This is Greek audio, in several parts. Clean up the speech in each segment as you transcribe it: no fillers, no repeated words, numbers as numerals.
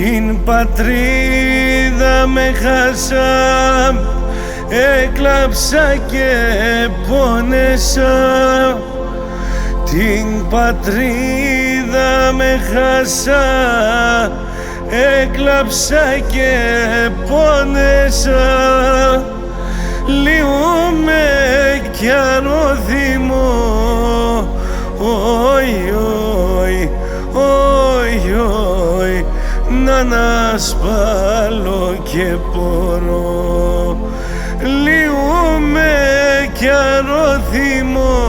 Την πατρίδα με χάσα, έκλαψα και πόνεσα. Την πατρίδα με χάσα, έκλαψα και πόνεσα. Λιούμε κι αρωθυμώ, όι, όι, όι, όι, να ανασπάλω και πορώ. Λιούμε κι αρωθυμώ,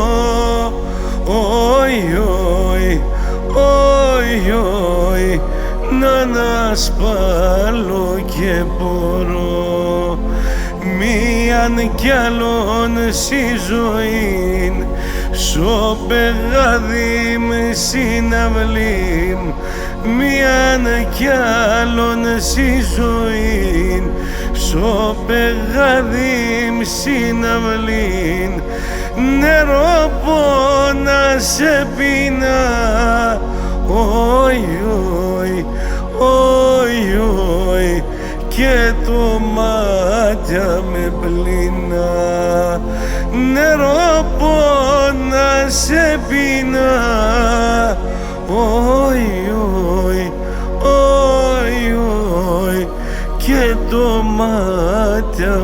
όι, όι, όι, όι, να ανασπάλω και πορώ. Μίαν κι άλλον στη ζωήν, σο πεγάδι με συναυλήν. Μίαν κι άλλον στη ζωήν, σο πεγάδι με συναυλήν. Νερό πόνα σε πίνα, όι, όι, όι, όι, και το μάτια με πλήνα. Νερό πόνα σε πίνα, όι, όι, όι, όι, και το μάτια